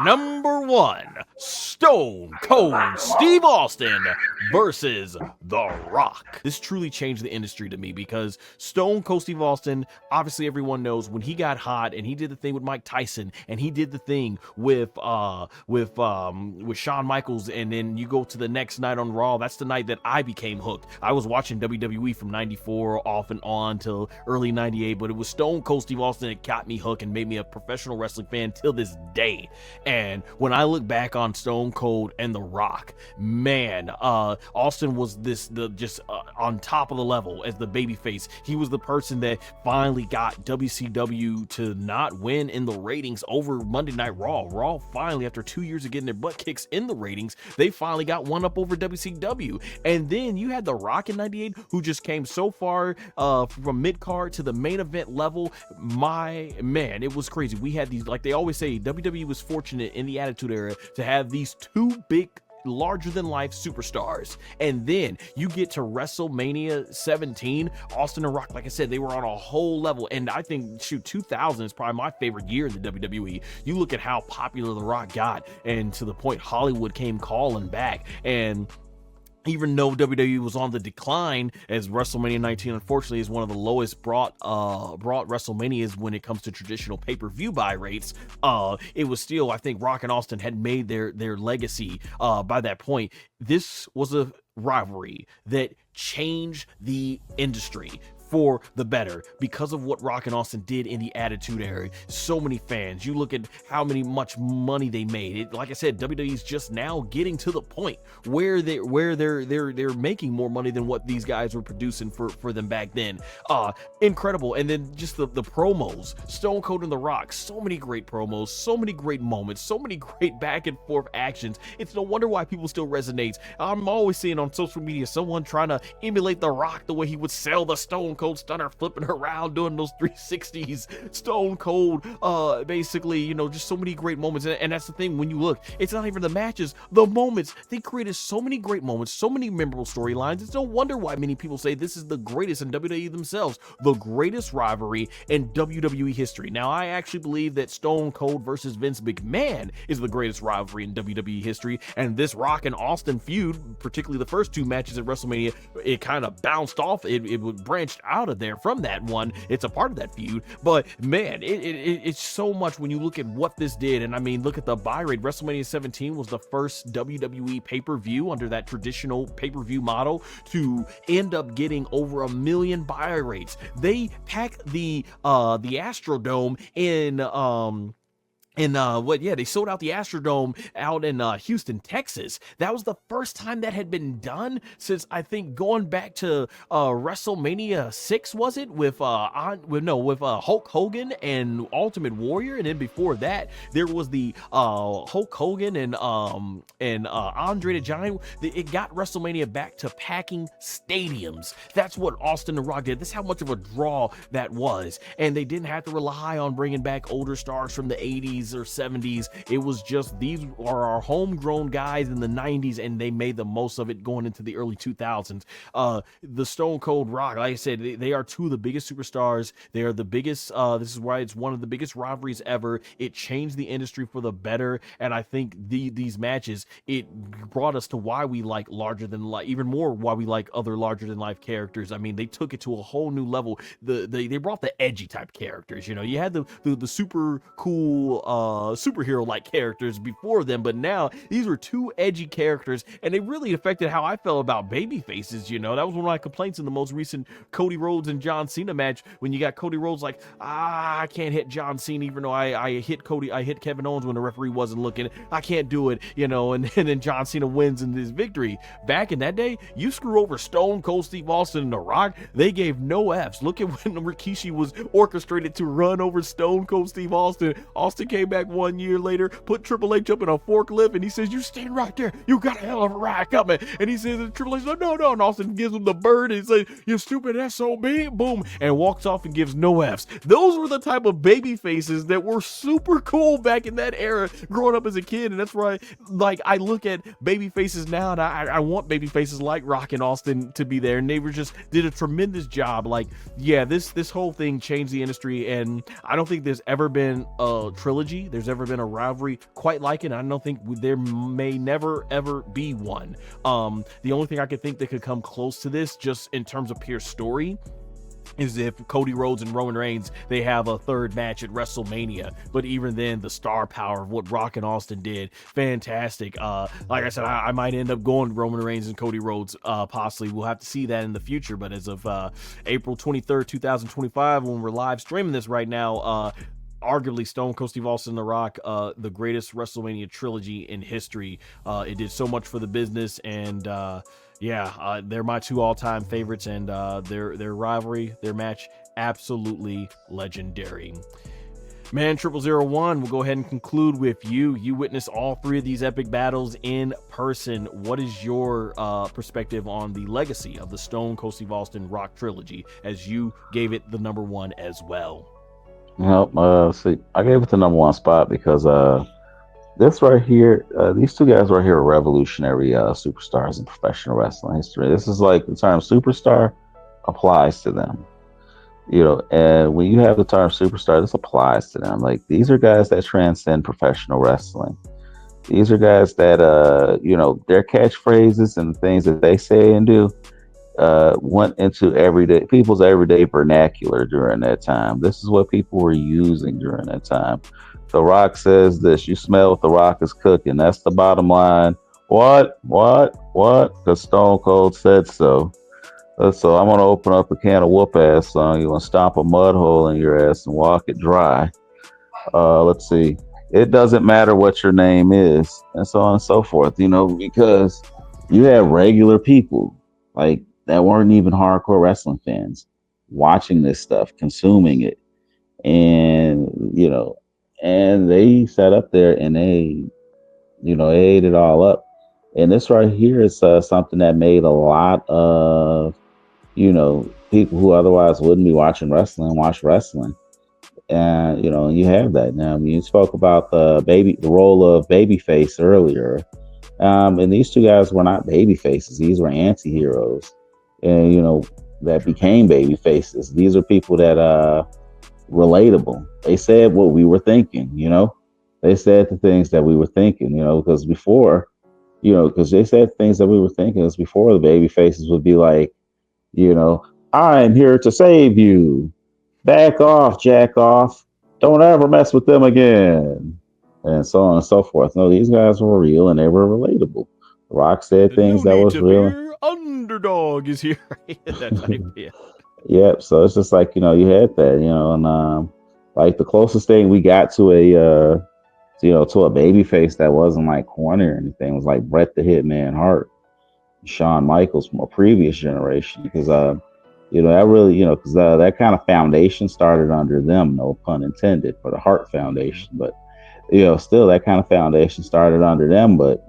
number one, Stone Cold Steve Austin versus The Rock. This truly changed the industry to me because Stone Cold Steve Austin, obviously everyone knows when he got hot and he did the thing with Mike Tyson and he did the thing with Shawn Michaels, and then you go to the next night on Raw. That's the night that I became hooked. I was watching WWE from 94 off and on till early 98, but it was Stone Cold Steve Austin that got me hooked and made me a professional wrestling fan till this day. And when I look back on Stone Cold and The Rock, man, Austin was on top of the level as the babyface. He was the person that finally got WCW to not win in the ratings over Monday Night Raw. Raw finally, after 2 years of getting their butt kicks in the ratings, they finally got one up over WCW. And then you had The Rock in 98, who just came so far from mid-card to the main event level. My man, it was crazy. We had these, like they always say, WWE was fortunate in the Attitude Era to have these two big, larger than life superstars. And then you get to WrestleMania 17, Austin and Rock, like I said, they were on a whole level. And I think 2000 is probably my favorite year in the WWE. You look at how popular The Rock got, and to the point Hollywood came calling back. And even though WWE was on the decline, as WrestleMania 19 unfortunately is one of the lowest brought WrestleManias when it comes to traditional pay-per-view buy rates, it was still, I think Rock and Austin had made their legacy by that point. This was a rivalry that changed the industry for the better because of what Rock and Austin did in the Attitude Era. So many fans. You look at how much money they made. Like I said, WWE's just now getting to the point where they're making more money than what these guys were producing for them back then. Incredible. And then just the promos, Stone Cold and The Rock. So many great promos, so many great moments, so many great back and forth actions. It's no wonder why people still resonates. I'm always seeing on social media someone trying to emulate The Rock the way he would sell the Stone Cold Stunner, flipping around, doing those 360s. Stone Cold, basically, just so many great moments. And that's the thing, when you look, it's not even the matches, the moments. They created so many great moments, so many memorable storylines. It's no wonder why many people say this is the greatest in WWE themselves, the greatest rivalry in WWE history. Now, I actually believe that Stone Cold versus Vince McMahon is the greatest rivalry in WWE history, and this Rock and Austin feud, particularly the first two matches at WrestleMania, it kind of bounced off. It branched out of there from that one. It's a part of that feud, but man, it's so much when you look at what this did. And I mean, look at the buy rate. WrestleMania 17 was the first WWE pay-per-view under that traditional pay-per-view model to end up getting over 1 million buy rates. They packed the Astrodome they sold out the Astrodome out in Houston, Texas. That was the first time that had been done since, I think, going back to WrestleMania 6, was it? With Hulk Hogan and Ultimate Warrior. And then before that, there was the Hulk Hogan and Andre the Giant. It got WrestleMania back to packing stadiums. That's what Austin and Rock did. That's how much of a draw that was. And they didn't have to rely on bringing back older stars from the 80s or 70s. It was just, these are our homegrown guys in the 90s, and they made the most of it going into the early 2000s. The Stone Cold Rock, like I said, they are two of the biggest superstars. They are the biggest. This is why it's one of the biggest rivalries ever. It changed the industry for the better, and I think these matches, it brought us to why we like larger than life, even more why we like other larger than life characters. I mean, they took it to a whole new level. They brought the edgy type characters. You had the super cool superhero like characters before them, but now these were two edgy characters, and they really affected how I felt about baby faces. That was one of my complaints in the most recent Cody Rhodes and John Cena match, when you got Cody Rhodes like, I can't hit John Cena, even though I hit Kevin Owens when the referee wasn't looking. I can't do it, and then John Cena wins in his victory. Back in that day, you screw over Stone Cold Steve Austin and The Rock, they gave no F's. Look at when Rikishi was orchestrated to run over Stone Cold Steve Austin. Austin came back 1 year later, put Triple H up in a forklift, and he says, "You stand right there, you got a hell of a ride coming." And he says, and Triple H says, "No," and Austin gives him the bird, and he says, "You stupid SOB," boom, and walks off and gives no F's. Those were the type of baby faces that were super cool back in that era, growing up as a kid. And that's why, I look at baby faces now, and I want baby faces like Rock and Austin to be there, and they did a tremendous job. This whole thing changed the industry, and I don't think there's ever been a trilogy trilogy there's ever been a rivalry quite like it. I don't think there may never ever be one. The only thing I could think that could come close to this, just in terms of pure story, is if Cody Rhodes and Roman Reigns, they have a third match at WrestleMania. But even then, the star power of what Rock and Austin did, fantastic. Like I said, I might end up going Roman Reigns and Cody Rhodes, possibly. We'll have to see that in the future. But as of April 23rd, 2025, when we're live streaming this right now, arguably Stone Cold Steve Austin and The Rock, the greatest WrestleMania trilogy in history. It did so much for the business, and they're my two all-time favorites, and their rivalry, their match, absolutely legendary. Man, 0001, we'll go ahead and conclude with you. You witnessed all three of these epic battles in person. What is your perspective on the legacy of the Stone Cold Steve Austin Rock trilogy, as you gave it the number one as well? Well, see, I gave it the number one spot because this right here, these two guys right here are revolutionary superstars in professional wrestling history. This is like the term superstar applies to them. And when you have the term superstar, this applies to them. Like, these are guys that transcend professional wrestling. These are guys that, their catchphrases and the things that they say and do went into people's everyday vernacular during that time. This is what people were using during that time. The Rock says this: "You smell what the Rock is cooking." That's the bottom line. What? Because Stone Cold said so. So I'm gonna open up a can of whoop ass on you and stomp a mud hole in your ass and walk it dry. Let's see. It doesn't matter what your name is, and so on and so forth. Because you have regular people like that weren't even hardcore wrestling fans watching this stuff, consuming it, and and they sat up there and they ate it all up. And this right here is something that made a lot of people who otherwise wouldn't be watching wrestling watch wrestling. And you have that now. I mean, you spoke about the role of babyface earlier, and these two guys were not baby faces; these were anti-heroes, and that became baby faces. These are people that relatable. They said what we were thinking. They said the things that we were thinking. Because before, because they said things that we were thinking. Is before the baby faces would be like, I'm here to save you. Back off, jack off. Don't ever mess with them again. And so on and so forth. No, these guys were real and they were relatable. Rock said things No that need was to real. fear, underdog is here. That type, yeah. Yep. So it's just like, you had that, and like the closest thing we got to to a baby face that wasn't like corny or anything was like Bret the Hitman Hart, Shawn Michaels from a previous generation, because that really, because that kind of foundation started under them, no pun intended, for the Hart Foundation. But still that kind of foundation started under them. But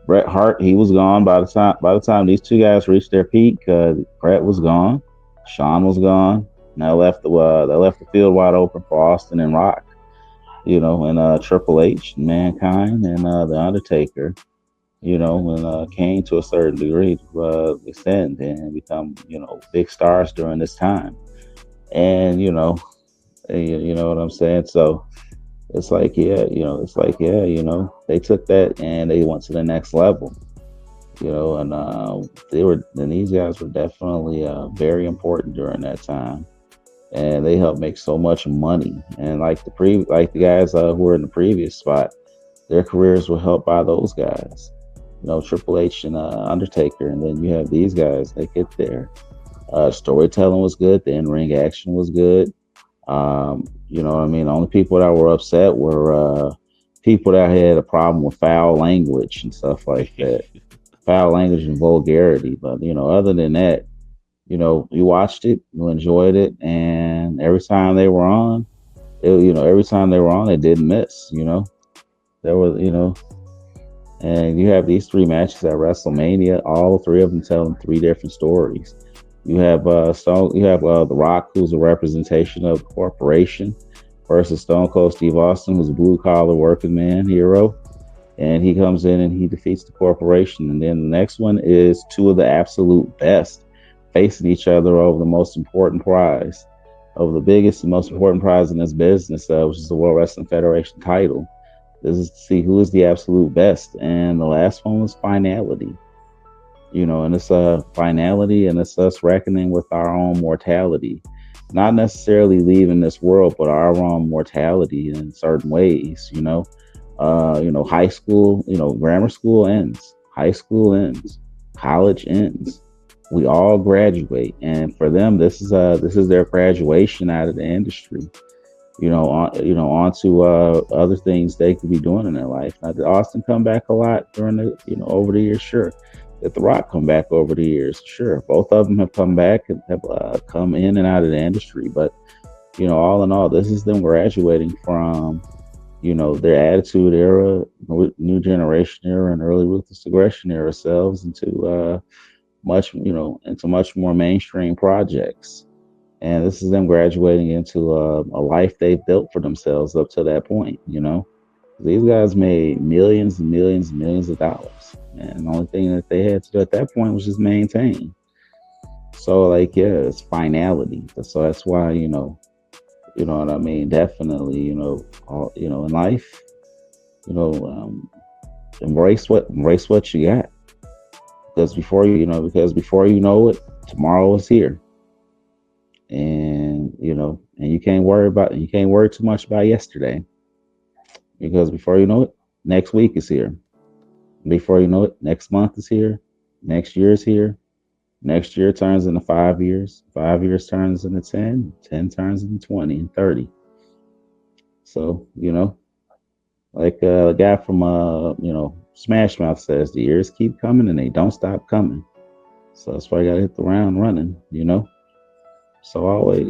Bret Hart, he was gone by the time these two guys reached their peak. Bret was gone, Shawn was gone. Now they left the field wide open for Austin and Rock, and Triple H, and Mankind, and the Undertaker. And Kane to a certain degree to ascend and become, big stars during this time. And, you know what I'm saying? So it's like, they took that and they went to the next level, and these guys were definitely very important during that time. And they helped make so much money. And like the guys who were in the previous spot, their careers were helped by those guys. Triple H and Undertaker, and then you have these guys. They get there. Storytelling was good. The in-ring action was good. You know what I mean? The only people that were upset were people that had a problem with foul language and stuff like that. Foul language and vulgarity. But other than that, you watched it, you enjoyed it, and every time they were on, they didn't miss. There was, and you have these three matches at WrestleMania. All three of them telling three different stories. You have The Rock, who's a representation of the corporation, versus Stone Cold Steve Austin, who's a blue collar working man hero, and he comes in and he defeats the corporation. And then the next one is two of the absolute best facing each other over the most important prize. of the biggest and most important prize in this business, which is the World Wrestling Federation title. This is to see who is the absolute best. And the last one was finality. And it's a finality, and it's us reckoning with our own mortality. Not necessarily leaving this world, but our own mortality in certain ways. High school, grammar school ends, high school ends, college ends. We all graduate, and for them, this is their graduation out of the industry. On to other things they could be doing in their life. Now, did Austin come back a lot during over the years? Sure. Did The Rock come back over the years? Sure. Both of them have come back and have come in and out of the industry. But all in all, this is them graduating from their attitude era, new generation era, and early ruthless aggression era selves into into much more mainstream projects. And this is them graduating into a life they've built for themselves up to that point. These guys made millions and millions and millions of dollars. And the only thing that they had to do at that point was just maintain. So, like, yeah, it's finality. So that's why, what I mean? Definitely, in life, you know, um, embrace what you got. Because before you know it, tomorrow is here. And you can't worry too much about yesterday, because before you know it, next week is here. Before you know it, next month is here. Next year is here. Next year turns into 5 years. 5 years turns into 10. 10 turns into 20 and 30. So, like a guy from Smash Mouth says, the years keep coming and they don't stop coming. So that's why you gotta hit the ground running. So always,